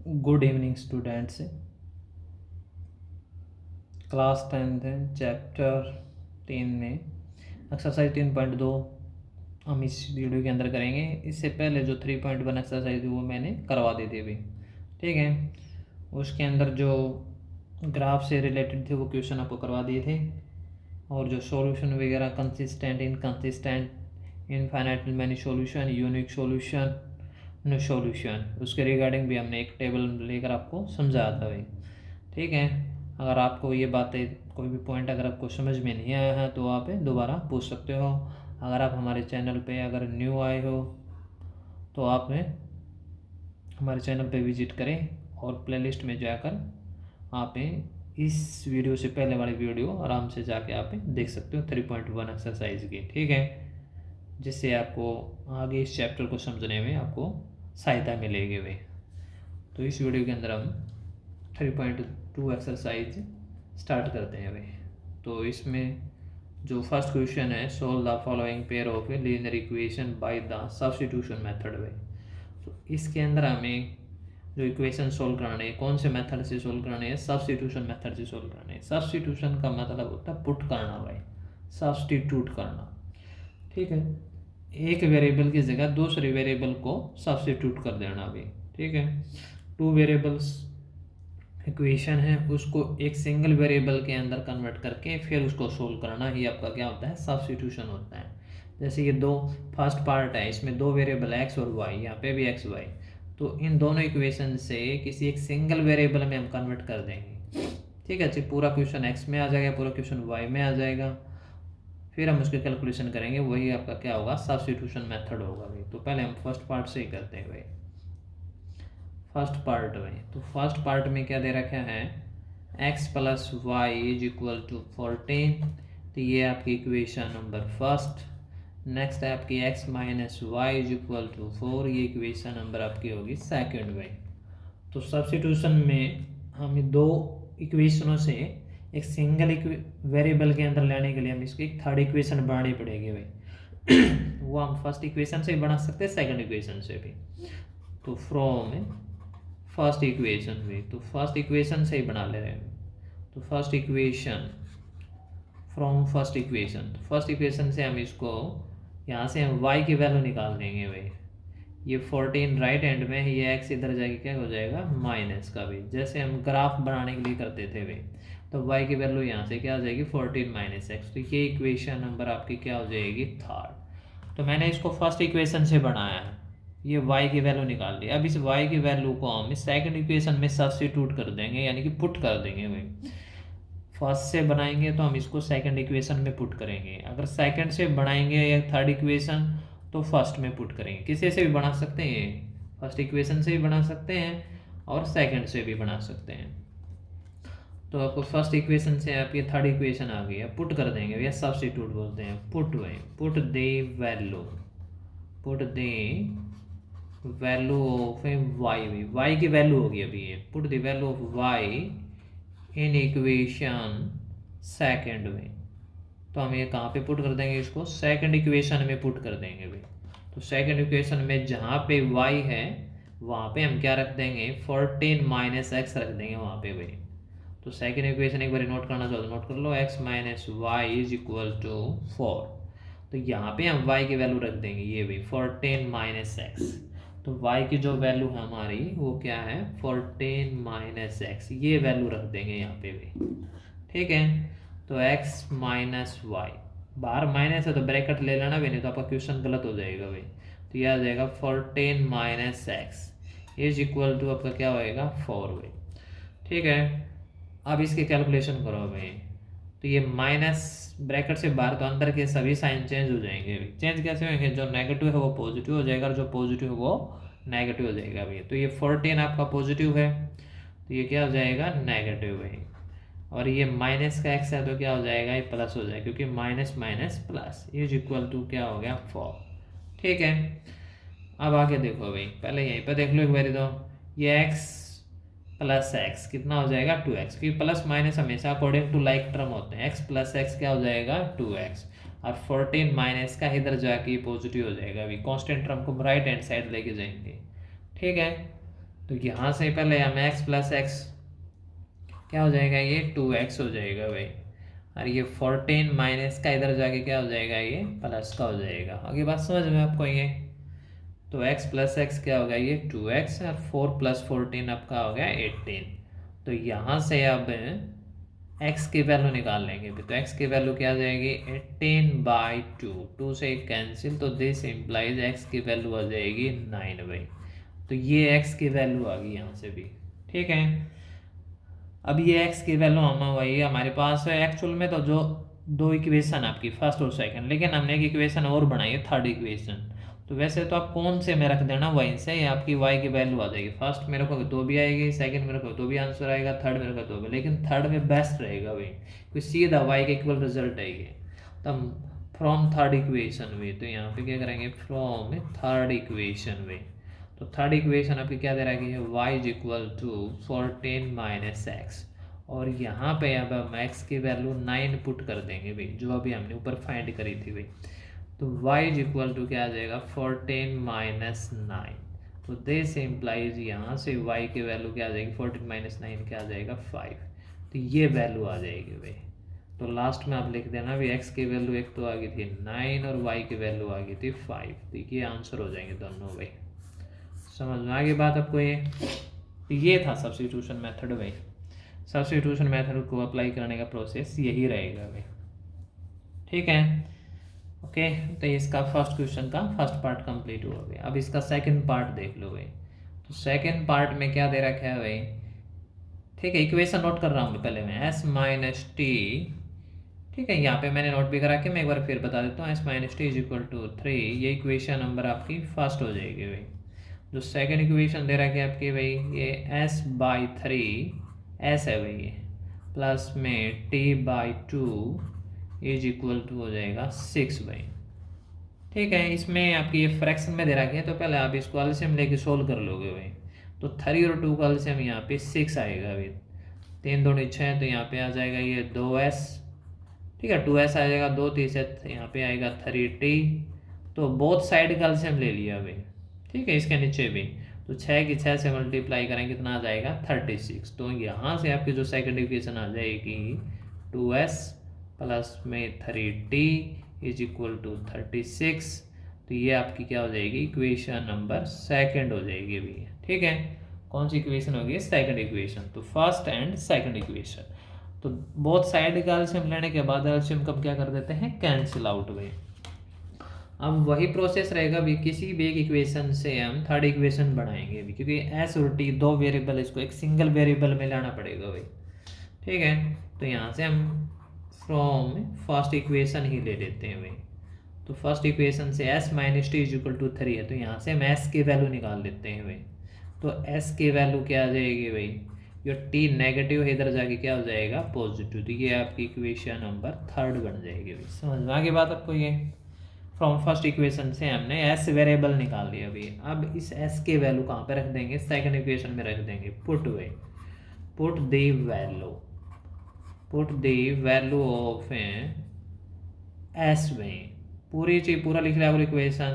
Good evening students. Class 10th है, chapter 3 में exercise 3.2 हम इस वीडियो के अंदर करेंगे। इससे पहले जो 3.1 एक्सरसाइज थी वो मैंने करवा दी थी अभी, ठीक है। उसके अंदर जो ग्राफ से रिलेटेड थे वो क्वेश्चन आपको करवा दिए थे, और जो सॉल्यूशन वगैरह consistent, inconsistent, infinite many solution, unique solution, no solution, उसके रिगार्डिंग भी हमने एक टेबल लेकर आपको समझाया था भाई, ठीक है। अगर आपको ये बातें, कोई भी पॉइंट अगर आपको समझ में नहीं आया है तो आप दोबारा पूछ सकते हो। अगर आप हमारे चैनल पे अगर न्यू आए हो तो आप हमारे चैनल पे विजिट करें और प्लेलिस्ट में जाकर आप इस वीडियो से पहले वाली वीडियो आराम से जाके आप देख सकते हो 3.1 एक्सरसाइज की, ठीक है। जिससे आपको आगे इस चैप्टर को समझने में आपको सहायता मिलेगी भाई। तो इस वीडियो के अंदर हम 3.2 एक्सरसाइज स्टार्ट करते हैं भाई। तो इसमें जो फर्स्ट क्वेश्चन है, solve the following pair of a linear equation by the substitution method भाई। तो इसके अंदर हमें जो इक्वेशन सोल्व कराने हैं, कौन से मेथड से सोल्व कराने हैं? सब्स्टिट्यूशन मेथड से सोल्व कराने हैं। सब्स्टिट्यूशन का मतलब होता है पुट करना भाई, सब्स्टिट्यूट करना, ठीक है। एक वेरिएबल की जगह दूसरे वेरिएबल को सब्स्टिट्यूट कर देना भाई, ठीक है। टू वेरिएबल्स इक्वेशन है उसको एक सिंगल वेरिएबल के अंदर कन्वर्ट करके फिर उसको सोल्व करना ही आपका क्या होता है? सब्स्टिट्यूशन होता है। जैसे ये दो फर्स्ट पार्ट है, इसमें दो वेरिएबल एक्स और वाई, यहाँ पे भी एक्स वाई, तो इन दोनों इक्वेशन से किसी एक सिंगल वेरिएबल में हम कन्वर्ट कर देंगे, ठीक है। अच्छा, पूरा क्वेश्चन एक्स में आ जाएगा, पूरा क्वेश्चन वाई में आ जाएगा, फिर हम उसके कैलकुलेशन करेंगे, वही आपका क्या होगा? सब्स्टिट्यूशन मेथड होगा भाई। तो पहले हम फर्स्ट पार्ट से ही करते हैं भाई। फर्स्ट पार्ट में, तो फर्स्ट पार्ट में क्या दे रखा है? x plus y is equal to 14, तो ये आपकी इक्वेशन नंबर फर्स्ट। नेक्स्ट है आपकी x minus y is equal to 4, ये इक्वेशन नंबर आपकी होगी सेकंड भाई। तो सब्स्टिट्यूशन में हमें दो इक्वेशनों से एक सिंगल वेरिएबल के अंदर लाने के लिए हम इसकी एक थर्ड इक्वेशन बनानी पड़ेगी भाई। वो हम फर्स्ट इक्वेशन से भी बना सकते हैं, सेकंड इक्वेशन से भी। तो फ्रॉम फर्स्ट इक्वेशन भी, तो फर्स्ट इक्वेशन से ही बना ले रहे हैं। तो first equation from first equation, तो फर्स्ट इक्वेशन से हम इसको यहाँ से हम y की वैल्यू निकाल देंगे भाई। ये 14 राइट हैंड में, ये x इधर जाके क्या हो जाएगा? माइनस का भी, जैसे हम ग्राफ बनाने के लिए करते थे भाई। तो y की वैल्यू यहाँ से क्या हो जाएगी? 14 माइनस एक्स। तो ये इक्वेशन नंबर आपकी क्या हो जाएगी? थर्ड। तो मैंने इसको फर्स्ट इक्वेशन से बनाया है, ये y की वैल्यू निकाल ली। अब इस y की वैल्यू को हम इस सेकंड इक्वेशन में सब्स्टिट्यूट कर देंगे, यानी कि पुट कर देंगे भाई। फर्स्ट से बनाएंगे तो हम इसको सेकंड इक्वेशन में पुट करेंगे, अगर सेकंड से बनाएंगे या थर्ड इक्वेशन तो फर्स्ट में पुट करेंगे। किसी से भी बना सकते हैं, फर्स्ट इक्वेशन से भी बना सकते हैं और सेकंड से भी बना सकते हैं। तो आपको फर्स्ट इक्वेशन से आपकी थर्ड इक्वेशन आ गई है, पुट कर देंगे या सब्स्टिट्यूट बोलते हैं। पुट भाई, put the value, put the value of a y, y की वैल्यू होगी अभी ये। Put the value of y in equation second में, तो हम ये कहाँ पे पुट कर देंगे? इसको सेकंड इक्वेशन में पुट कर देंगे भाई। तो सेकंड इक्वेशन में जहाँ पे y है वहाँ पे हम क्या रख देंगे? 14 माइनस एक्स रख देंगे वहाँ पे भाई। तो सेकंड इक्वेशन एक बार नोट करना चाहो तो नोट कर लो, x minus y is equal to 4। तो यहाँ पे हम y की वैल्यू रख देंगे ये भाई 14 माइनस एक्स। तो y की जो वैल्यू है हमारी वो क्या है? 14 माइनस एक्स, ये वैल्यू रख देंगे यहाँ पे भी, ठीक है। तो x माइनस वाई, बाहर माइनस है तो ब्रैकेट ले लेना भी, नहीं तो आपका क्वेश्चन गलत हो जाएगा भाई। तो यह आ जाएगा 14 minus x is equal to आपका क्या होएगा? 4 भाई, ठीक है। अब इसके कैलकुलेशन करो भाई। तो ये माइनस ब्रैकेट से बाहर, तो अंदर के सभी साइन चेंज हो जाएंगे। चेंज कैसे होंगे? जो नेगेटिव है वो पॉजिटिव हो जाएगा और जो पॉजिटिव है वो नेगेटिव हो जाएगा भाई। तो ये 14 आपका पॉजिटिव है तो ये क्या हो जाएगा? नेगेटिव भाई। और ये माइनस का एक्स है तो क्या हो जाएगा? ये प्लस हो जाएगा, क्योंकि minus minus plus is equal to क्या हो गया? 4, ठीक है। अब आगे देखो भाई, पहले यहीं पर देख लो एक बार। तो ये x प्लस एक्स कितना हो जाएगा? 2x, क्योंकि प्लस माइनस हमेशा अकॉर्डिंग टू लाइक टर्म होते हैं। x प्लस एक्स क्या हो जाएगा? 2x, और 14 माइनस का इधर जाके पॉजिटिव हो जाएगा। अभी कांस्टेंट टर्म को राइट हैंड साइड लेके जाएंगे, ठीक है। तो यहाँ से पहले हम x प्लस एक्स क्या हो जाएगा, ये 2x हो जाएगा भाई, और ये 14 माइनस का इधर जाके क्या हो जाएगा, ये प्लस का हो जाएगा। आगे बात समझ में आपको ये, तो x प्लस एक्स क्या होगा, ये 2x, और 4 प्लस 14 आपका हो गया 18। तो यहाँ से अब x की वैल्यू निकाल लेंगे, तो x की वैल्यू क्या आ जाएगी, 18/2, 2 से कैंसिल, तो दिस इम्प्लाइज x की वैल्यू आ जाएगी 9 भाई। तो ये x की वैल्यू आ गई यहाँ से भी, ठीक है। अब ये x की वैल्यू हम वही हमारे पास है एक्चुअल में, तो जो दो इक्वेशन आपकी फर्स्ट और सेकंड, लेकिन हमने एक इक्वेशन और बनाई है थर्ड इक्वेशन। तो वैसे तो आप कौन से में रख देना, वहीं से आपकी y की वैल्यू आ जाएगी। फर्स्ट मेरे को तो भी आएगी, सेकंड मेरे को तो भी आंसर आएगा, थर्ड मेरे को तो भी, लेकिन थर्ड में बेस्ट रहेगा भाई, क्योंकि सीधा y के इक्वल रिजल्ट आएगी। तब फ्रॉम थर्ड इक्वेशन वे, तो यहाँ पे क्या करेंगे, फ्रॉम थर्ड इक्वेशन वे। तो थर्ड इक्वेशन आपकी क्या दे रखी है, y is equal to 14 minus x, और यहाँ पे अब हम x की वैल्यू 9 पुट कर देंगे भाई, जो अभी हमने ऊपर फाइंड करी थी भाई। तो y इज इक्वल टू क्या आ जाएगा, 14 माइनस 9। तो दिस इम्प्लाइज यहाँ से y की वैल्यू क्या आ जाएगी, 14 माइनस 9 क्या आ जाएगा, 5। तो ये वैल्यू आ जाएगी भाई। तो लास्ट में आप लिख देना भी x की वैल्यू एक तो आ गई थी 9 और y की वैल्यू आ गई थी 5। तो ये आंसर हो जाएंगे दोनों भाई। समझ में आ गई बात आपको ये था सब्स्टिट्यूशन मेथड भाई। सब्स्टिट्यूशन मेथड को अप्लाई करने का प्रोसेस यही रहेगा भाई, ठीक है। ओके, तो इसका फर्स्ट क्वेश्चन का फर्स्ट पार्ट कंप्लीट हुआ भाई। अब इसका सेकंड पार्ट देख लो भाई। तो सेकंड पार्ट में क्या दे रखा है भाई, ठीक है। इक्वेशन नोट कर रहा हूँ पहले मैं, s माइनस टी, ठीक है। यहाँ पे मैंने नोट भी करा के मैं एक बार फिर बता देता हूँ, s minus t is equal to 3। ये इक्वेशन नंबर आपकी फर्स्ट हो जाएगी भाई। जो सेकंड इक्वेशन दे रखी है आपकी भाई, ये s/3 s है भाई, ये प्लस में t/2 इज इक्वल टू हो जाएगा 6 भाई, ठीक है। इसमें आपकी ये फ्रैक्शन में दे रखी है, तो पहले आप इसको एलसीएम लेके सोल्व कर लोगे भाई। तो 3 और 2 का एलसीएम यहाँ पे 6 आएगा भाई, 3 2 6, तो यहाँ पे आ जाएगा ये 2s, ठीक है। 2s आ जाएगा, 2 3 से यहाँ पे आएगा 3t। तो बोथ साइड का एलसीएम ले लिया भाई, ठीक है। इसके नीचे भी तो 6 की 6 से मल्टीप्लाई करेंगे कितना आ जाएगा, 36। तो यहाँ से आपकी जो सेकंड इक्वेशन आ जाएगी 2s प्लस में 3t इज इक्वल टू 36। तो ये आपकी क्या हो जाएगी, इक्वेशन नंबर सेकंड हो जाएगी भैया, ठीक है। कौन सी इक्वेशन होगी, सेकंड इक्वेशन। तो फर्स्ट एंड सेकंड इक्वेशन, तो बोथ साइड का एलसीएम लेने के बाद एलसीएम कब क्या कर देते हैं, कैंसिल आउट भाई। अब वही प्रोसेस रहेगा भी, किसी भी एक इक्वेशन से हम थर्ड इक्वेशन बनाएंगे भी, क्योंकि एस और टी दो वेरिएबल, इसको एक सिंगल वेरिएबल में लाना पड़ेगा भाई, ठीक है। तो यहाँ से हम फ्रॉम फर्स्ट इक्वेशन ही ले लेते हैं भाई। तो फर्स्ट इक्वेशन से s minus t is equal to 3 है, तो यहाँ से हम s की वैल्यू निकाल लेते हैं भाई। तो s की वैल्यू क्या आ जाएगी भाई, जो t नेगेटिव है इधर जाके क्या हो जाएगा, पॉजिटिव। तो ये आपकी इक्वेशन नंबर थर्ड बन जाएगी भाई। समझ में आ गई बात आपको ये। फ्रॉम फर्स्ट इक्वेशन से हमने s वेरिएबल निकाल लिया भाई। अब इस s की वैल्यू कहाँ पे रख देंगे, सेकंड इक्वेशन में रख देंगे। पुट भाई, put the value of s भाई, पूरी चीज पूरा लिख लिया equation.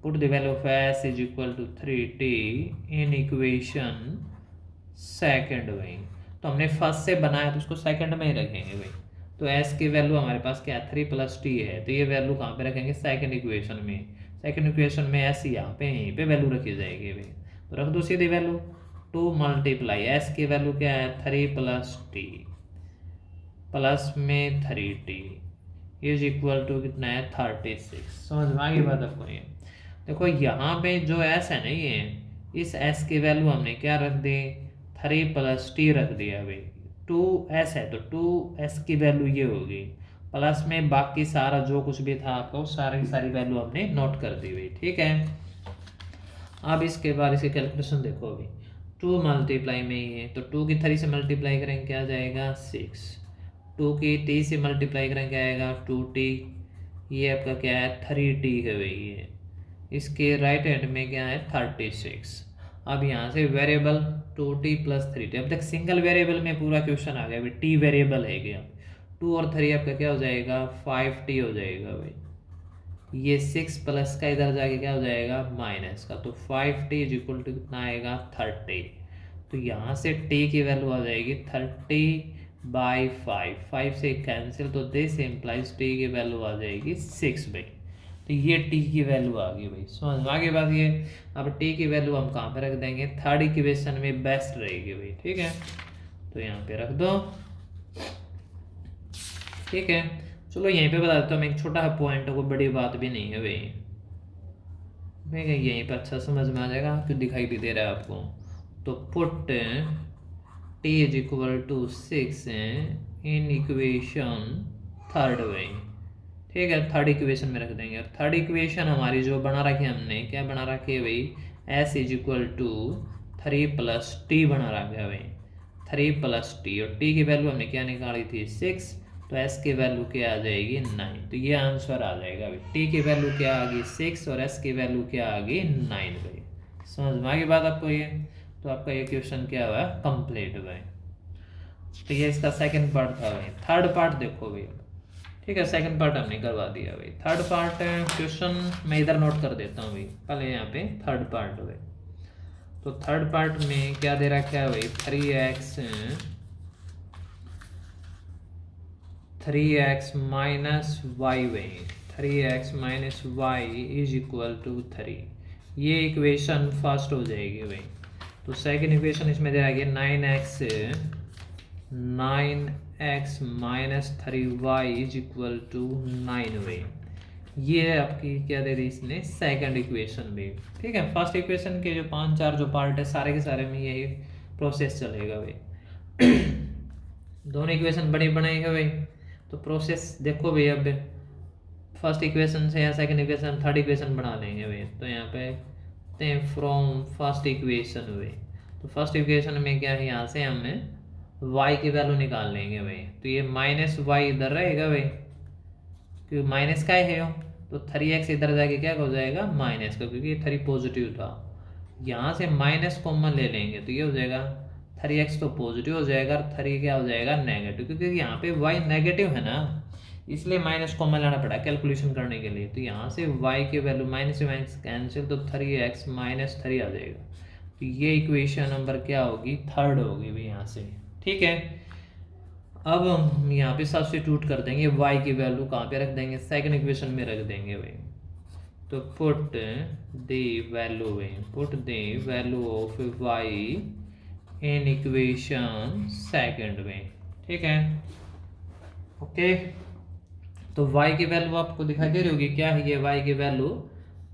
Put the value of s is equal to 3t in equation second भाई। तो हमने फर्स्ट से बनाया तो उसको सेकंड में ही रखेंगे भाई। तो s की वैल्यू हमारे पास क्या है, 3 + t है, तो ये वैल्यू कहाँ पे रखेंगे, सेकंड इक्वेशन में। सेकंड इक्वेशन में s यहाँ पे यहीं पे वैल्यू रखी जाएगी भाई। तो रख दो सीधी वैल्यू, 2 मल्टीप्लाई s की वैल्यू क्या है, 3 + t प्लस में 3t इज इक्वल टू कितना है, 36। समझ में आ गई बात आपको ये। देखो यहाँ पे जो s है ना, ये इस s की वैल्यू हमने क्या रख दी, 3 + t रख दिया भाई। 2s है तो 2s की वैल्यू ये होगी, प्लस में बाकी सारा जो कुछ भी था आपका वो सारी वैल्यू हमने नोट कर दी भाई, ठीक है। अब इसके बाद इसके कैलकुलेशन देखो अभी, 2 मल्टीप्लाई में ही है, तो 2 की 3 से मल्टीप्लाई करेंगे क्या आ जाएगा, 6। 2 की t से मल्टीप्लाई करेंगे क्या आएगा, 2t। ये आपका क्या है, 3t है भाई ये। इसके राइट हैंड में क्या है, 36। अब यहाँ से वेरिएबल 2t + 3t, अब तक सिंगल वेरिएबल में पूरा क्वेश्चन आ गया भाई, t वेरिएबल है गया। 2 और 3 आपका क्या हो जाएगा, 5t हो जाएगा भाई। ये 6 प्लस का इधर जाके क्या हो जाएगा माइनस का, तो 5t इज इक्वल टू कितना आएगा 30। तो यहाँ से t की वैल्यू आ जाएगी 30/5, 5 से कैंसिल, तो दिस इम्प्लाइज t की वैल्यू आ जाएगी 6 भाई। तो ये t की वैल्यू आ गई भाई, समझ में आ गई बात ये। अब t की वैल्यू हम कहाँ पे रख देंगे, थर्ड इक्वेशन में बेस्ट रहेगी भाई, ठीक है। तो यहाँ पे रख दो, ठीक है। चलो यहीं पे बता देता हूँ मैं, एक छोटा पॉइंट है, कोई बड़ी बात भी नहीं है भाई, मैं यहीं पे अच्छा समझ में आ जाएगा, क्यों दिखाई भी दे रहा है आपको। तो put t is equal to 6 in equation third भाई, ठीक है। थर्ड इक्वेशन में रख देंगे, और थर्ड इक्वेशन हमारी जो बना रखी है हमने, क्या बना रखी है भाई, s is equal to 3 plus t बना रखा है भाई, 3 प्लस टी, और t की वैल्यू हमने क्या निकाली थी 6, तो s की वैल्यू क्या आ जाएगी 9। तो ये आंसर आ जाएगा भाई, t की वैल्यू क्या आ गई 6 और s की वैल्यू क्या आ गई 9 भाई। समझ में आ गई बात आपको ये। तो आपका ये क्वेश्चन क्या हुआ कंप्लीट भाई। तो ये इसका सेकंड पार्ट था भाई। थर्ड पार्ट देखो भाई, ठीक है, सेकंड पार्ट हमने करवा दिया भाई। थर्ड पार्ट क्वेश्चन मैं इधर नोट कर देता हूँ भाई, पहले यहाँ पे थर्ड पार्ट भाई। तो थर्ड पार्ट में क्या दे रखा है भाई, 3x माइनस वाई भाई, 3x minus y is equal to 3। ये इक्वेशन फर्स्ट हो जाएगी भाई। तो सेकंड इक्वेशन इसमें दे रखा है 9x minus 3y is equal to 9 भाई। ये आपकी क्या दे रही इसने सेकंड इक्वेशन भी, ठीक है। फर्स्ट इक्वेशन के जो 5-4 जो पार्ट है सारे के सारे में यही प्रोसेस चलेगा भाई। दोनों इक्वेशन बड़ी बनाएगा भाई, तो प्रोसेस देखो भाई। अब फर्स्ट इक्वेशन से या सेकंड इक्वेशन थर्ड इक्वेशन बना लेंगे भाई। तो यहाँ पे फ्रॉम फर्स्ट इक्वेशन भाई, तो फर्स्ट इक्वेशन में क्या है, यहाँ से हमें y की वैल्यू निकाल लेंगे भाई। तो ये माइनस वाई इधर रहेगा भाई, क्योंकि माइनस का है हो, तो 3x इधर जाके क्या हो जाएगा माइनस का, क्योंकि 3 पॉजिटिव था। यहाँ से माइनस कॉमन ले लेंगे, तो ये हो जाएगा 3x तो पॉजिटिव हो जाएगा, और 3 क्या हो जाएगा नेगेटिव, क्योंकि यहाँ पे y नेगेटिव है ना, इसलिए माइनस कॉमन लेना पड़ा कैलकुलेशन करने के लिए। तो यहाँ से y की वैल्यू माइनस से माइनस कैंसिल, तो 3x माइनस 3 आ जाएगा। तो ये इक्वेशन नंबर क्या होगी, थर्ड होगी भाई यहाँ से, ठीक है। अब हम यहाँ पे सब्स्टिट्यूट कर देंगे, y की वैल्यू कहाँ पे रख देंगे, सेकंड इक्वेशन में रख देंगे भाई। तो पुट द वैल्यू भाई, put the value of y in equation second में, ठीक है, ओके। तो y की वैल्यू आपको दिखाई दे रही होगी, क्या है ये y की वैल्यू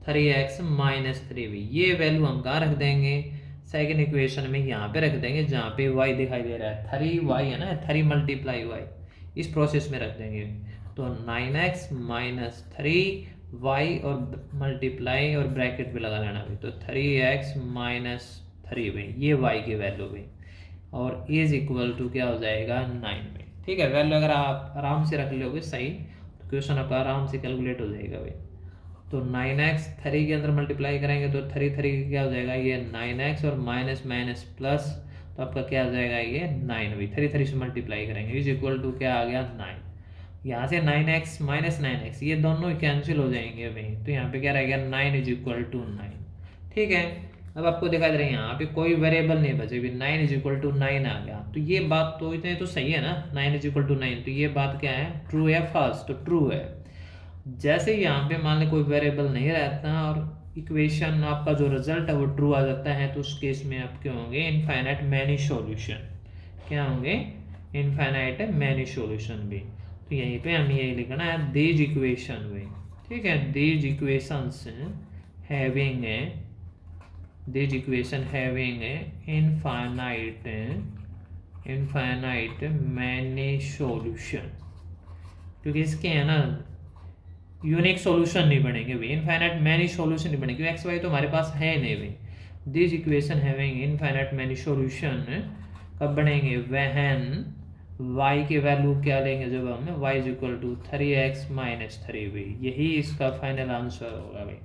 3x माइनस 3 भी। ये वैल्यू हम कहाँ रख देंगे, सेकेंड इक्वेशन में यहाँ पे रख देंगे, जहाँ पे y दिखाई दे रहा है 3y है ना, 3 मल्टीप्लाई y, इस प्रोसेस में रख देंगे। तो 9x माइनस 3y और मल्टीप्लाई और ब्रैकेट पे लगा लेना भाई, तो 3x माइनस 3 भाई, ये y की वैल्यू भाई, और इज इक्वल टू क्या हो जाएगा 9 भाई, ठीक है। वैल्यू अगर आप आराम से रख लोगे सही, तो क्वेश्चन आपका आराम से कैलकुलेट हो जाएगा भाई। तो 9x 3 के अंदर मल्टीप्लाई करेंगे, तो 3 क्या हो जाएगा ये 9x, और माइनस माइनस प्लस, तो आपका क्या आ जाएगा ये 9 भी, 3 से मल्टीप्लाई करेंगे, इज इक्वल टू क्या आ गया 9। यहाँ से 9x माइनस 9x ये दोनों कैंसिल हो जाएंगे भाई, तो यहाँ पे क्या रह गया 9 इज इक्वल टू 9, ठीक है। अब आपको दिखाई दे रहा है यहाँ पे कोई वेरिएबल नहीं बचे भी, 9 इज इक्वल टू 9 आ गया। तो ये बात तो इतने तो सही है ना, 9 इज इक्वल टू 9, तो ये बात क्या है ट्रू है फर्स्ट, तो ट्रू है। जैसे यहाँ पे मान लें कोई वेरिएबल नहीं रहता और इक्वेशन आपका जो रिजल्ट है वो ट्रू आ जाता है, तो उस केस में आपके होंगे इनफाइनाइट मैनी सॉल्यूशन, क्या होंगे इनफाइनाइट मैनी सॉल्यूशन भी। तो यहीं पे हमें यही लिखना है दीज इक्वेशन भी, ठीक है, these equations having these equation having infinite many solution, क्योंकि इसके है ना यूनिक सॉल्यूशन नहीं बनेंगे भाई, इनफाइनाइट मैनी सॉल्यूशन नहीं बनेंगे, एक्स वाई तो हमारे पास है नहीं भाई। This equation having infinite many solution कब बनेंगे, व्हेन y की वैल्यू क्या लेंगे, जब हम y is equal to 3x minus 3 भाई, यही इसका फाइनल आंसर होगा भाई,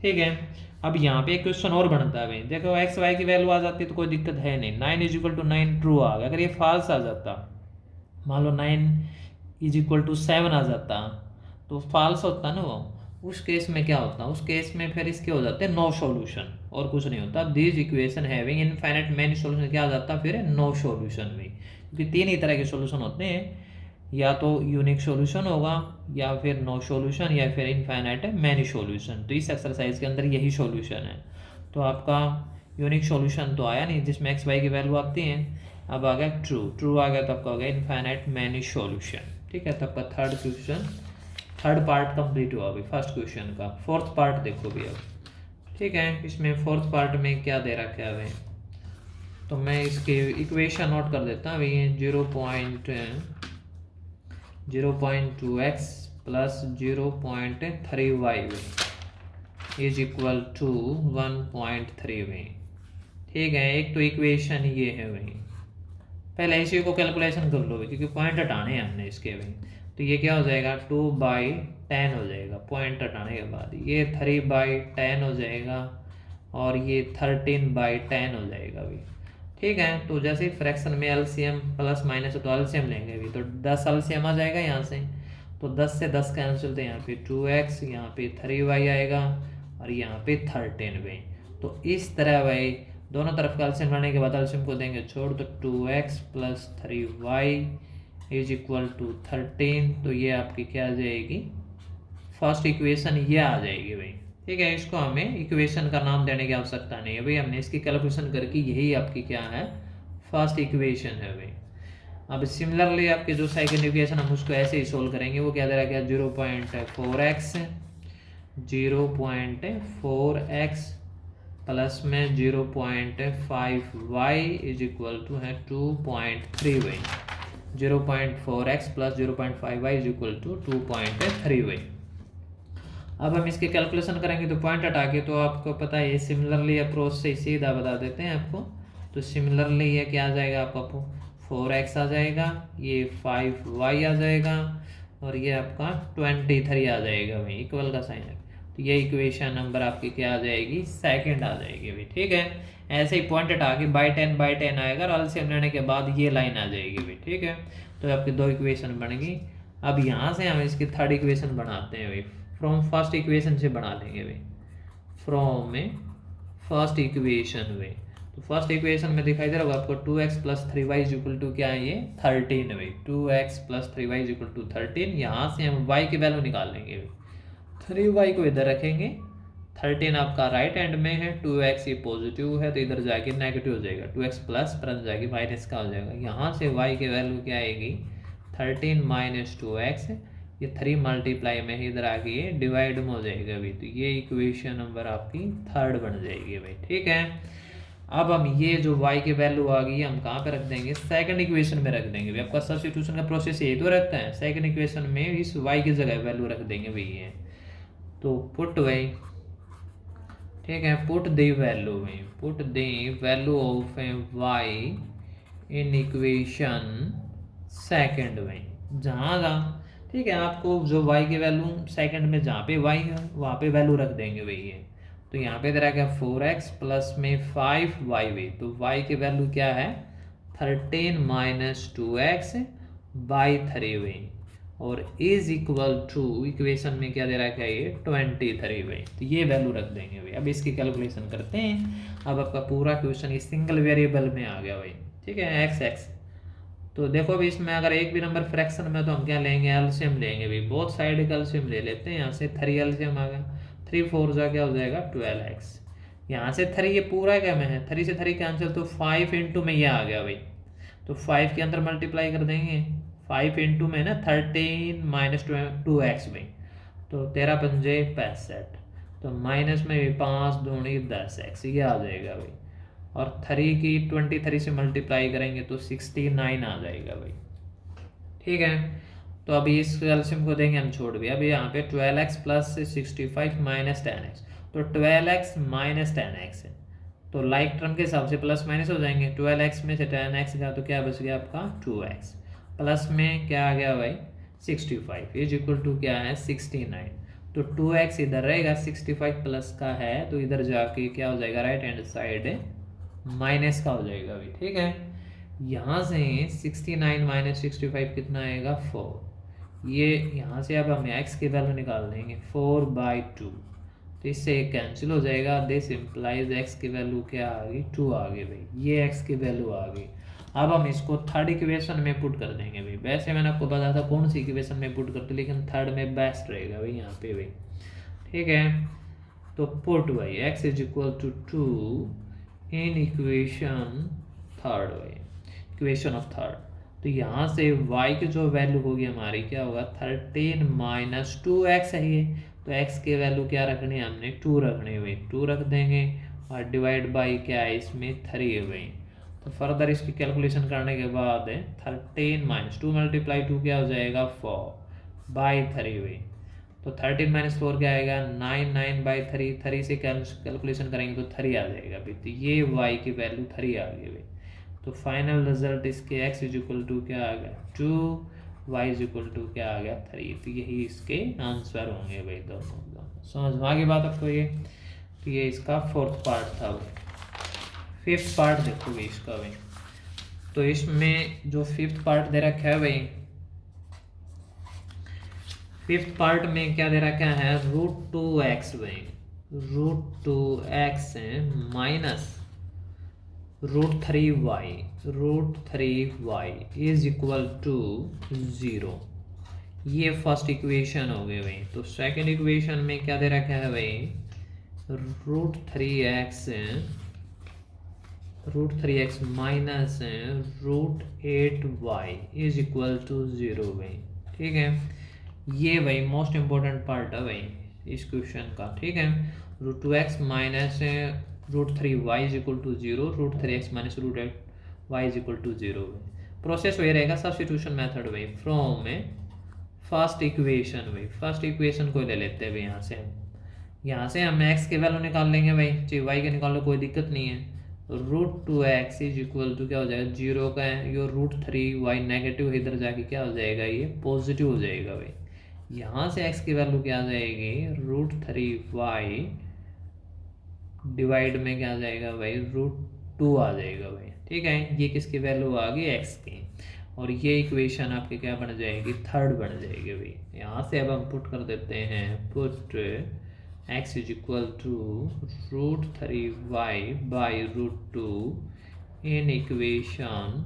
ठीक है। अब यहाँ पे एक क्वेश्चन और बनता है भाई, देखो एक्स वाई की वैल्यू आ जाती है तो कोई दिक्कत है नहीं, 9 इज इक्वल टू 9 ट्रू आ गया। अगर ये फॉल्स आ जाता, मान लो 9 इज इक्वल टू 7 आ जाता, तो फॉल्स होता ना वो, उस केस में क्या होता है, उस केस में फिर इसके हो जाते हैं नो सॉल्यूशन, और कुछ नहीं होता। This equation having infinite many solution क्या हो जाता है फिर, नो सॉल्यूशन में, क्योंकि तीन ही तरह के सॉल्यूशन होते हैं, या तो यूनिक सॉल्यूशन होगा, या फिर नो सॉल्यूशन, या फिर इनफाइनाइट मैनी सॉल्यूशन। तो इस एक्सरसाइज के अंदर यही सॉल्यूशन है। तो आपका यूनिक सॉल्यूशन तो आया नहीं जिसमें एक्स वाई की वैल्यू आती हैं, अब आ गया ट्रू, ट्रू आ गया तो आपका हो गया इनफाइनाइट मैनी सॉल्यूशन। ठीक है, तो आपका third question, third part complete हुआ अभी फर्स्ट क्वेश्चन का। फोर्थ पार्ट देखो भी अब। ठीक है, इसमें फोर्थ पार्ट में क्या दे रखा है अभी, तो मैं इसके इक्वेशन नोट कर देता हूँ अभी। 0.2x plus 0.3y is equal to 1.3 ठीक है, एक तो इक्वेशन ये है भाई, पहले इसी को कैलकुलेशन कर लो भाई, क्योंकि पॉइंट हटाने हैं हमने इसके भाई। तो ये क्या हो जाएगा, 2/10 हो जाएगा पॉइंट हटाने के बाद, ये 3/10 हो जाएगा, और ये 13/10 हो जाएगा भाई। ठीक है, तो जैसे फ्रैक्शन में एलसीएम प्लस माइनस है तो एलसीएम लेंगे भी, तो 10 एलसीएम आ जाएगा यहाँ से, तो 10 से 10 कैंसिल, तो यहाँ पे 2x, यहाँ पे 3y आएगा, और यहाँ पे 13 भाई। तो इस तरह भाई दोनों तरफ का एलसीएम लेने के बाद एलसीएम को देंगे छोड़, तो 2x plus 3y is equal to 13। तो ये आपकी क्या आ जाएगी, फर्स्ट इक्वेशन ये आ जाएगी भाई। ठीक है, इसको हमें इक्वेशन का नाम देने की आवश्यकता नहीं है भाई, हमने इसकी कैलकुलेशन करके यही आपकी क्या है, फर्स्ट इक्वेशन है भाई। अब सिमिलरली आपके जो सेकंड इक्वेशन हम उसको ऐसे ही सोल्व करेंगे, वो क्या दे रहा है, क्या 0.4x प्लस में 0.5y इज इक्वल टू है 2.3y। 0.4x plus 0.5y is equal to 2.3y। अब हम इसके कैलकुलेशन करेंगे तो पॉइंट हटा के, तो आपको पता है ये सिमिलरली अप्रोच से सीधा बता देते हैं आपको। तो सिमिलरली ये क्या आ जाएगा आपका, 4x आ जाएगा, ये 5y आ जाएगा, और ये आपका 23 आ जाएगा भाई, इक्वल का साइन है। तो ये इक्वेशन नंबर आपकी क्या आ जाएगी, सेकंड आ जाएगी भाई। ठीक है, ऐसे ही पॉइंट हटा के बाई 10 आएगा, और एलसीएम लेने के बाद ये लाइन आ जाएगी भाई। ठीक है, तो आपकी दो इक्वेशन बन गई। अब यहाँ से हम इसकी थर्ड इक्वेशन बनाते हैं भाई, फ्रॉम फर्स्ट इक्वेशन से बना लेंगे भाई, फ्रॉम फर्स्ट इक्वेशन भाई। तो फर्स्ट इक्वेशन में दिखाई दे रहा होगा आपको 2x plus 3y is equal to क्या है, ये 13 भाई। 2x plus 3y is equal to 13। यहाँ से हम y की वैल्यू निकाल लेंगे भाई, 3y को इधर रखेंगे, 13 आपका राइट हैंड में है, 2x ये पॉजिटिव है तो इधर जाके नेगेटिव हो जाएगा, 2x प्लस पर जाके माइनस का हो जाएगा। यहाँ से y की वैल्यू क्या आएगी, 13 माइनस 2x, ये 3 मल्टीप्लाई में इधर आके ये डिवाइड में हो जाएगा भाई। तो ये इक्वेशन नंबर आपकी थर्ड बन जाएगी भाई। ठीक है, अब हम ये जो y की वैल्यू आ गई हम कहाँ पे रख देंगे, सेकंड इक्वेशन में रख देंगे भाई। आपका सब्स्टिट्यूशन का प्रोसेस यही तो रहता है, सेकंड इक्वेशन में इस y की जगह वैल्यू रख देंगे भाई ये। तो पुट भाई, ठीक है, पुट द वैल्यू में, put the value of y in equation second में, जहाँ ठीक है, आपको जो y की वैल्यू सेकंड में जहाँ पे y है वहाँ पे वैल्यू रख देंगे भाई ये। तो यहाँ पे दे रहा क्या, 4x प्लस में 5y वे, तो y की वैल्यू क्या है, 13 माइनस 2x बाई 3 वे, और इज इक्वल टू इक्वेशन में क्या दे रहा है, क्या ये 23 वे। तो ये वैल्यू रख देंगे भाई। अब इसकी कैलकुलेशन करते हैं। अब आपका पूरा क्वेश्चन इस सिंगल वेरिएबल में आ गया भाई। ठीक है, x। तो देखो अभी इसमें अगर एक भी नंबर फ्रैक्शन में तो हम क्या लेंगे, एलसीएम लेंगे भाई, बहुत साइड का एलसीएम ले लेते हैं। यहाँ से 3 एलसीएम आ गया, 3 4 जा क्या हो जाएगा 12x। यहाँ से 3 ये पूरा क्या में है, 3 से 3 कैंसिल, तो 5 इंटू में ये आ गया भाई। तो 5 के अंदर मल्टीप्लाई कर देंगे, 5 इंटू में ना 13 माइनस 2x भाई, तो 13 पंजे 65, तो माइनस में भी 5 दूनी 10x, ये आ जाएगा भाई। और 3 की 23 से मल्टीप्लाई करेंगे तो 69 आ जाएगा भाई। ठीक है, तो अभी इस एलसीएम को देंगे हम छोड़ भी। अभी यहाँ पे 12x प्लस 65 माइनस 10x, तो 12x माइनस 10x है, तो लाइक टर्म के हिसाब से प्लस माइनस हो जाएंगे। 12x में से 10x गया तो क्या बच गया आपका 2x, प्लस में क्या आ गया भाई 65 इज इक्वल टू क्या है 69। तो 2x इधर रहेगा, 65 प्लस का है तो इधर जाके क्या हो जाएगा, राइट हैंड साइड माइनस का हो जाएगा भाई। ठीक है, यहाँ से 69 माइनस 65 कितना आएगा 4, ये यहाँ से अब हम x की वैल्यू निकाल देंगे 4/2, तो इससे एक कैंसिल हो जाएगा। दिस इम्प्लाइज x की वैल्यू क्या आ गई, 2 आ गई भाई, ये x की वैल्यू आ गई। अब हम इसको थर्ड इक्वेशन में पुट कर देंगे भाई। वैसे मैंने आपको बताया था कौन सी इक्वेशन में पुट करते, लेकिन थर्ड में बेस्ट रहेगा भाई यहाँ पे भाई, ठीक है। तो पुट भाई x is equal to 2 in equation third भाई, इक्वेशन ऑफ थर्ड। तो यहाँ से y की जो वैल्यू होगी हमारी क्या होगा, 13 माइनस 2x है ये, तो x की वैल्यू क्या रखनी है हमने, 2 रखनी है भाई, 2 रख देंगे और डिवाइड बाई क्या है इसमें 3 है भाई। तो फर्दर इसकी कैलकुलेशन करने के बाद 13 माइनस 2 मल्टीप्लाई 2 क्या हो जाएगा 4/3 भाई। तो 13 माइनस 4 क्या आएगा 9, 9/3, 3 से कैलकुलेशन करेंगे तो 3 आ जाएगा भाई। तो ये y की वैल्यू 3 आ गई भाई। तो फाइनल रिजल्ट इसके x इज इक्वल टू क्या आ गया 2, y इज इक्वल टू क्या आ गया 3। तो यही इसके आंसर होंगे भाई दोनों। समझ में आ गई बात आपको ये। तो ये इसका फोर्थ पार्ट था भाई। फिफ्थ पार्ट देखो भाई इसका भाई। तो इसमें जो फिफ्थ पार्ट दे रखा है भाई, फिफ्थ पार्ट में क्या दे रखा है, √2x भाई, √2x minus √3y, √3y is equal to 0। ये फर्स्ट इक्वेशन हो गई भाई। तो सेकंड इक्वेशन में क्या दे रखा है भाई, √3x minus √8y is equal to 0 भाई, ठीक है। ये भाई मोस्ट इम्पोर्टेंट पार्ट है भाई इस क्वेश्चन का, ठीक है। √2x minus √3y is equal to 0, √3x minus √8y is equal to 0। Process वही रहेगा, सब्स्टिट्यूशन मेथड भाई, फ्रॉम फर्स्ट इक्वेशन भाई, फर्स्ट इक्वेशन को ले लेते हैं भाई। यहाँ से हम x के वैल्यू निकाल लेंगे भाई, चाहे y के निकाल लो कोई दिक्कत नहीं है। √2x इज इक्वल टू क्या हो जाएगा 0 का है, ये √3y नेगेटिव इधर जाके क्या हो जाएगा, ये पॉजिटिव हो जाएगा भाई। यहाँ से x की वैल्यू क्या आ जाएगी, √3y डिवाइड में क्या आ जाएगा भाई, √2 आ जाएगा भाई, ठीक है। ये किसकी वैल्यू आ गई, x की। और ये इक्वेशन आपकी क्या बन जाएगी, थर्ड बन जाएगी भाई। यहाँ से अब हम पुट कर देते हैं, put x is equal to √3y by √2 in equation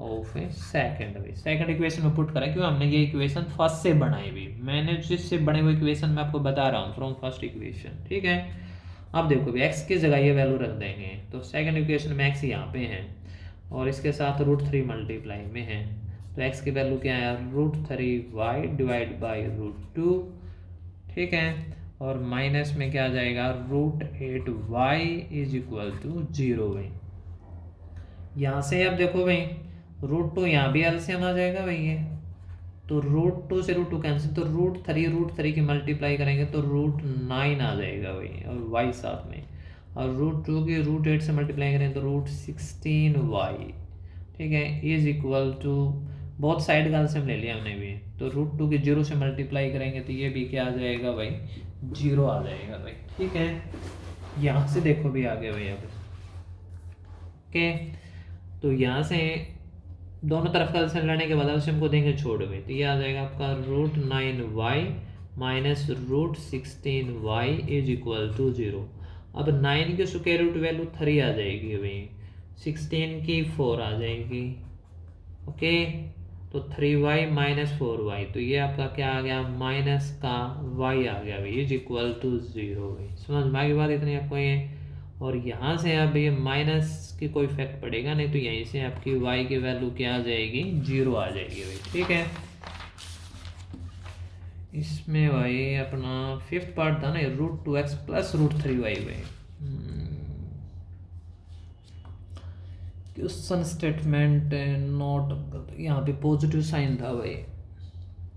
of second भाई। सेकंड इक्वेशन में पुट करें, क्यों हमने ये इक्वेशन फर्स्ट से बनाई हुई, मैंने जिससे बने हुए इक्वेशन मैं आपको बता रहा हूँ फ्रॉम फर्स्ट इक्वेशन, ठीक है। अब देखो भाई x की जगह ये वैल्यू रख देंगे, तो सेकंड इक्वेशन में x यहाँ पे है और इसके साथ √3 मल्टीप्लाई में है, तो x की वैल्यू क्या है, √3y डिवाइड बाई √2, ठीक है। और माइनस में क्या आ जाएगा, √8y इज इक्वल टू 0 भाई। यहाँ से अब देखो भाई √2 यहाँ भी एलसीएम आ जाएगा भाई ये, तो √2 से √2 कैंसिल, तो √3 की मल्टीप्लाई करेंगे तो √9 आ जाएगा भाई, और y साथ में, और √2 की √8 से मल्टीप्लाई करें तो √16y, ठीक है, इज इक्वल टू, बहुत साइड का एलसीएम ले लिया हमने भी, तो √2 की 0 से मल्टीप्लाई करेंगे तो ये भी क्या आ जाएगा भाई, 0 आ जाएगा भाई, ठीक है। यहाँ से देखो भी आ गया भाई अब, ओके। तो यहाँ से दोनों तरफ का एलसीएम लेने के बाद एलसीएम को देंगे छोड़ में, तो ये आ जाएगा आपका √9y minus √16y is equal to 0। अब 9 की स्क्वायर रूट वैल्यू 3 आ जाएगी भाई, 16 की 4 आ जाएगी, ओके। तो 3y माइनस 4y, तो ये आपका क्या आ गया, माइनस का y आ गया भाई, इज इक्वल टू 0 भाई। समझ में आ गई बात इतनी आपको ये। और यहाँ से अब ये माइनस की कोई इफेक्ट पड़ेगा नहीं, तो यहीं से आपकी y की वैल्यू क्या आ जाएगी, 0 आ जाएगी भाई, ठीक है। इसमें भाई अपना फिफ्थ पार्ट था ना, √2x प्लस √3y भाई। क्वेश्चन स्टेटमेंट नोट, यहाँ पे पॉजिटिव साइन था भाई।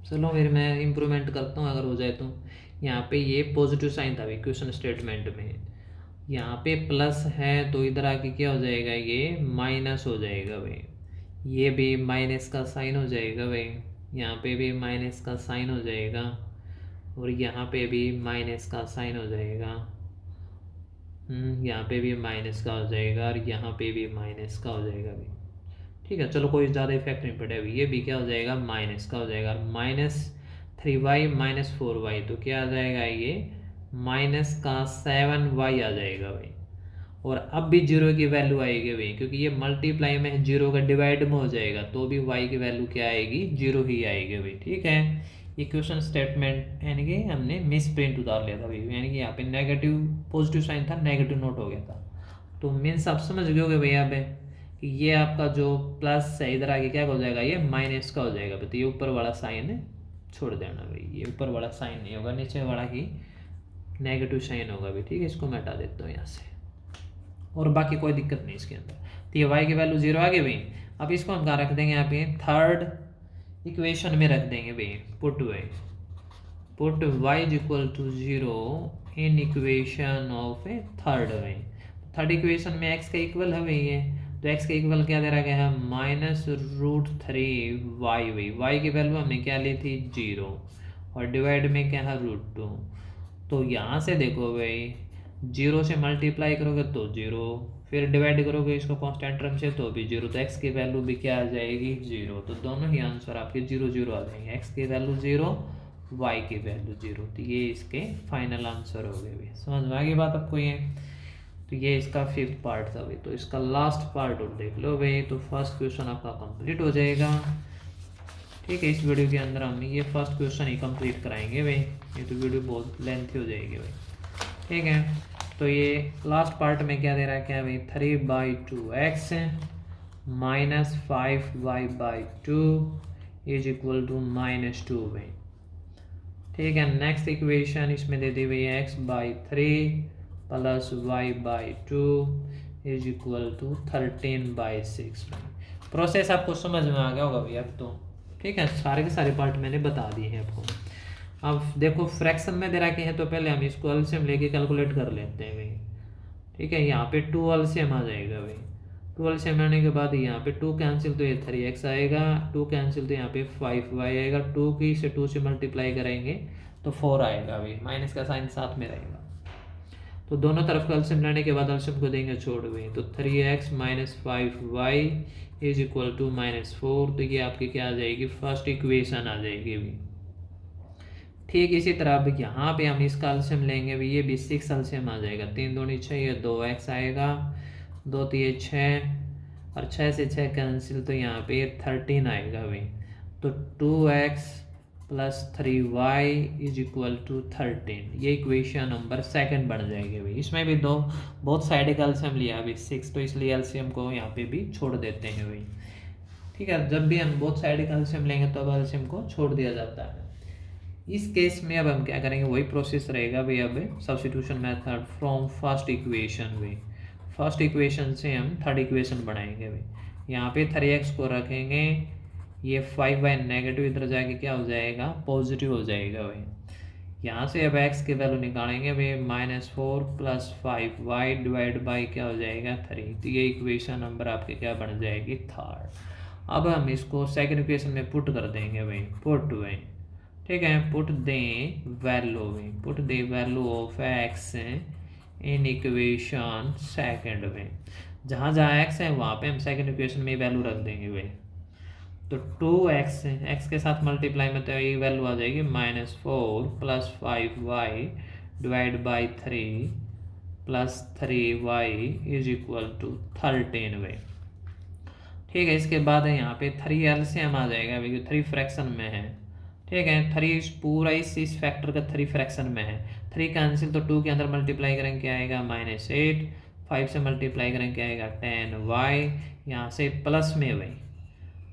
चलो फिर मैं इम्प्रूवमेंट करता हूँ अगर हो जाए तो। यहाँ पे ये पॉजिटिव साइन था भाई क्वेश्चन स्टेटमेंट में, यहाँ पे प्लस है तो इधर आके क्या हो जाएगा, ये माइनस हो जाएगा भाई, ये भी माइनस का साइन हो जाएगा भाई, यहाँ पे भी माइनस का साइन हो जाएगा, और यहाँ पे भी माइनस का साइन हो जाएगा, यहाँ पे भी माइनस का हो जाएगा, और यहाँ पे भी माइनस का हो जाएगा भाई, ठीक है, चलो कोई ज़्यादा इफेक्ट नहीं पड़े अभी। ये भी क्या हो जाएगा, माइनस का हो जाएगा, -3y -4y, तो क्या आ जाएगा ये -7y आ जाएगा भाई। और अब भी जीरो की वैल्यू आएगी भाई, क्योंकि ये मल्टीप्लाई में है, जीरो का डिवाइड में हो जाएगा तो भी y की वैल्यू क्या आएगी, जीरो ही आएगी भाई। ठीक है, इक्वेशन स्टेटमेंट यानी कि हमने मिस प्रिंट उतार लिया था भाई, यानी कि यहाँ पे नेगेटिव पॉजिटिव साइन था, नेगेटिव नोट हो गया था। तो मीन्स आप समझ गए होगे भैया पे कि ये आपका जो प्लस है इधर आगे क्या हो जाएगा, ये माइनस का हो जाएगा। तो ये ऊपर वाला साइन छोड़ देना भाई, ये ऊपर वाला साइन नहीं होगा, नीचे वाला ही नेगेटिव साइन होगा भाई। ठीक है, इसको मैं हटा देता हूँ यहाँ से, और बाकी कोई दिक्कत नहीं इसके अंदर। तो ये y की वैल्यू जीरो आ गई भाई। अब इसको हम कहाँ रख देंगे, यहाँ पे थर्ड इक्वेशन में रख देंगे भाई, put y is equal to zero in equation of a third भाई। थर्ड इक्वेशन में x का इक्वल है भाई ये, तो x का इक्वल क्या दे रहा गया है, -√3y भाई। y की वैल्यू हमने क्या ली थी, जीरो, और डिवाइड में क्या है, √2। तो यहाँ से देखो भाई, जीरो से मल्टीप्लाई करोगे तो जीरो, फिर डिवाइड करोगे इसको कांस्टेंट टर्म से तो भी जीरो, तो x की वैल्यू भी क्या आ जाएगी, जीरो। तो दोनों ही आंसर आपके जीरो जीरो आ जाएंगे, x की वैल्यू जीरो, y की वैल्यू जीरो। तो ये इसके फाइनल आंसर हो गए भाई। समझ में आ गई बात आपको ये। तो ये इसका फिफ्थ पार्ट था भाई। तो इसका लास्ट पार्ट और देख लो भाई, तो फर्स्ट क्वेश्चन आपका कंप्लीट हो जाएगा। ठीक है, इस वीडियो के अंदर हम ये फर्स्ट क्वेश्चन ही कंप्लीट कराएंगे भाई, ये तो वीडियो बहुत लेंथी हो जाएगी भाई। ठीक है, तो ये लास्ट पार्ट में क्या दे रहा है, क्या भाई, 3/2x -5y/2 is equal to -2 भाई। ठीक है, नेक्स्ट इक्वेशन इसमें दे दी हुई है x/3 + y/2 is equal to 13/6 भाई। प्रोसेस आपको समझ में आ गया होगा भाई अब तो। ठीक है, सारे के सारे पार्ट मैंने बता दिए हैं आपको। अब देखो फ्रैक्शन में दे रखे हैं, तो पहले हम इसको एलसीएम लेके कैलकुलेट कर लेते हैं भाई। ठीक है, यहाँ पे 2 एलसीएम आ जाएगा भाई। 2 एलसीएम आने के बाद यहाँ पे 2 कैंसिल तो ये 3x आएगा, 2 कैंसिल तो यहाँ पे 5y आएगा, 2 की से 2 से मल्टीप्लाई करेंगे तो 4 आएगा भाई, माइनस का साइन साथ में रहेगा। तो दोनों तरफ का एलसीएम लेने के बाद एलसीएम को देंगे छोड़ भाई, तो 3x - 5y is equal to -4। तो ये आपकी क्या आ जाएगी, फर्स्ट इक्वेशन आ जाएगी भाई। ठीक इसी तरह अब यहाँ पे हम इसका एलसीएम लेंगे भी, ये भी 6 एलसीएम आ जाएगा, 3 दूनी 6, ये 2x आएगा, 2 3 6, और 6 से 6 कैंसिल तो यहाँ पे 13 आएगा भाई। तो 2x + 3y is equal to 13, ये इक्वेशन नंबर सेकंड बन जाएगी भाई। इसमें भी दो बहुत साइड का एलसीएम लिया अभी 6, तो इसलिए एलसीएम को यहाँ पे भी छोड़ देते हैं भाई। ठीक है, जब भी हम बहुत साइड का एलसीएम लेंगे तो अब एलसीएम को छोड़ दिया जाता है। इस केस में अब हम क्या करेंगे, वही प्रोसेस रहेगा भाई। अब substitution method from first equation भाई, फर्स्ट इक्वेशन से हम थर्ड इक्वेशन बनाएंगे भाई। यहाँ पे 3x को रखेंगे, ये 5y नेगेटिव इधर जाके क्या हो जाएगा, पॉजिटिव हो जाएगा भाई। यहाँ से अब x की वैल्यू निकालेंगे भाई, -4 + 5y डिवाइड बाई क्या हो जाएगा, 3। तो ये इक्वेशन नंबर आपके क्या बन जाएगी, थर्ड। अब हम इसको सेकेंड इक्वेशन में पुट कर देंगे भाई, पुट भाई। ठीक है, पुट दें वैल्यू भाई, put the value of x in equation second में। जहाँ जहाँ x है वहाँ पे हम सेकंड इक्वेशन में वैल्यू रख देंगे भाई। तो 2x x के साथ मल्टीप्लाई में तो ये वैल्यू आ जाएगी -4 + 5y divide by 3 + 3y is equal to 13 भाई। ठीक है, इसके बाद है यहाँ पे 3 एलसीएम आ जाएगा भाई, 3 फ्रैक्शन में है। ठीक है, 3 पूरा इस फैक्टर का 3 फ्रैक्शन में है। 3 कैंसिल तो 2 के अंदर मल्टीप्लाई करेंगे क्या आएगा, -8, 5 से मल्टीप्लाई करेंगे क्या आएगा, 10y, यहाँ से प्लस में भाई।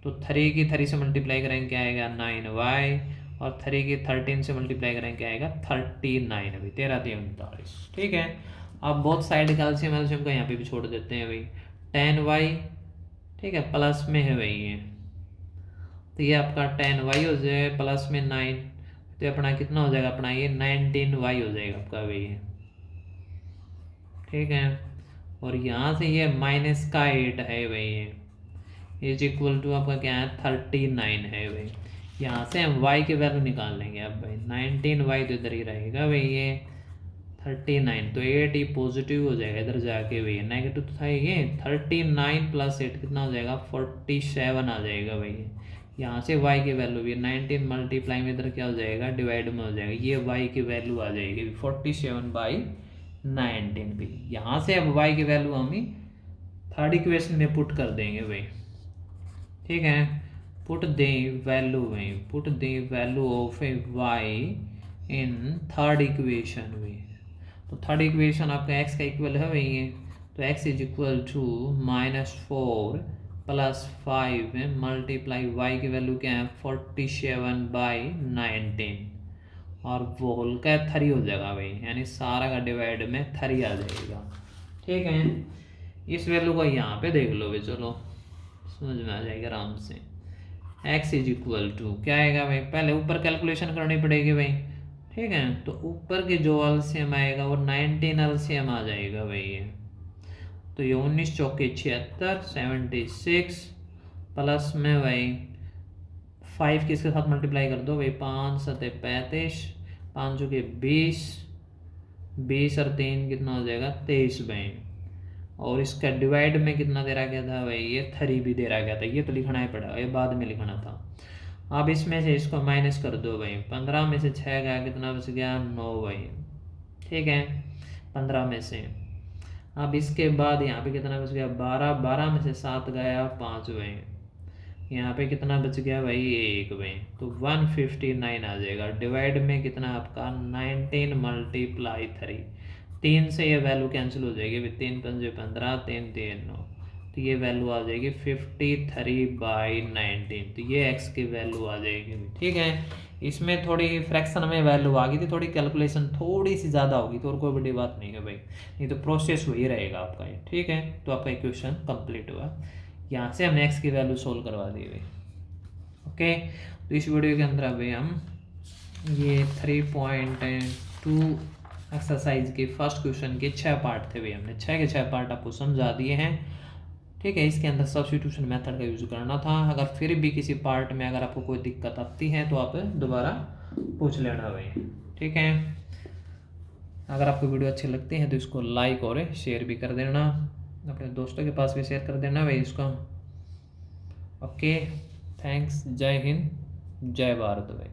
तो 3 की 3 से मल्टीप्लाई करेंगे क्या आएगा, 9y, और 3 की 13 से मल्टीप्लाई करेंगे क्या आएगा, 39 भाई, 13 3 39। ठीक है, अब बहुत साइड कैल्शियम एल्शियम को यहाँ पे भी छोड़ देते हैं भाई, 10y। ठीक है, प्लस में है भाई ये, तो ये आपका 10y हो जाए, प्लस में 9, तो अपना कितना हो जाएगा, अपना ये 19y हो जाएगा आपका भाई ये। ठीक है, और यहाँ से ये -8 है भाई, ये इज इक्वल टू आपका क्या है, 39 है भाई। यहाँ से हम y की वैल्यू निकाल लेंगे अब भाई, 19y तो इधर ही रहेगा भाई, ये 39, तो 8 ये पॉजिटिव हो जाएगा इधर जाके भैया, नेगेटिव तो था ये। 39 प्लस 8 कितना हो जाएगा, 47 आ जाएगा भैया। यहाँ से y की वैल्यू भी 19 मल्टीप्लाई में इधर क्या हो जाएगा, डिवाइड में हो जाएगा, ये y की वैल्यू आ जाएगी 47/19 भी। यहाँ से अब y की वैल्यू हम ही थर्ड इक्वेशन में पुट कर देंगे भाई, ठीक है। पुट द वैल्यू भाई, put the value of a y in third equation में। तो थर्ड इक्वेशन आपका x का इक्वल है भाई ये, तो x is equal to -4 + 5 multiply y की वैल्यू क्या है 47/19 और वोल का 3 हो जाएगा भाई, यानी सारा का डिवाइड में 3 आ जाएगा, ठीक है। इस वैल्यू को यहाँ पे देख लो भाई, चलो समझ में आ जाएगा आराम से। x इज इक्वल टू क्या आएगा भाई, पहले ऊपर कैलकुलेशन करनी पड़ेगी भाई, ठीक है। तो ऊपर के जो एलसीएम आएगा वो 19 एलसीएम आ जाएगा भाई ये, तो ये 19 चौके 76 76 प्लस में भाई 5 किसके साथ मल्टीप्लाई कर दो भाई, 5 7 35, 5 चौके 20, 20 और 3 कितना हो जाएगा 23 भाई। और इसका डिवाइड में कितना दे रहा गया था भाई, ये 3 भी दे रहा गया था, ये तो लिखना ही पड़ा, ये बाद में लिखना था। अब इसमें से इसको माइनस कर दो भाई, 15 में से 6 गया, कितना बच गया 9 भाई, ठीक है 15 में से। अब इसके बाद यहाँ पे कितना बच गया 12, 12 में से 7 गया 5 भाई, यहाँ पे कितना बच गया भाई 1 भाई, तो 159 आ जाएगा। डिवाइड में कितना आपका 19 मल्टीप्लाई 3, 3 से ये वैल्यू कैंसिल हो जाएगी, 3 5 15, 3 3 9, तो ये वैल्यू आ जाएगी 53/19, तो ये x की वैल्यू आ जाएगी, ठीक है। इसमें थोड़ी फ्रैक्शन में वैल्यू आ गई थी, थोड़ी कैलकुलेशन थोड़ी सी ज़्यादा होगी, तो और कोई बड़ी बात नहीं है भाई, नहीं तो प्रोसेस वही रहेगा आपका ये, ठीक है। तो आपका इक्वेशन कंप्लीट हुआ, यहाँ से हमने x की वैल्यू सोल्व करवा दी भाई, ओके। तो इस वीडियो के अंदर भाई हम ये 3.2 एक्सरसाइज के फर्स्ट क्वेश्चन के 6 पार्ट थे भाई, हमने 6 के 6 पार्ट आपको समझा दिए हैं, ठीक है। इसके अंदर सब्स्टिट्यूशन मेथड का यूज़ करना था। अगर फिर भी किसी पार्ट में अगर आपको कोई दिक्कत आती है तो आप दोबारा पूछ लेना भाई, ठीक है। अगर आपको वीडियो अच्छी लगती है तो इसको लाइक और शेयर भी कर देना, अपने दोस्तों के पास भी शेयर कर देना भाई इसको, ओके। थैंक्स, जय हिंद, जय भारत भाई।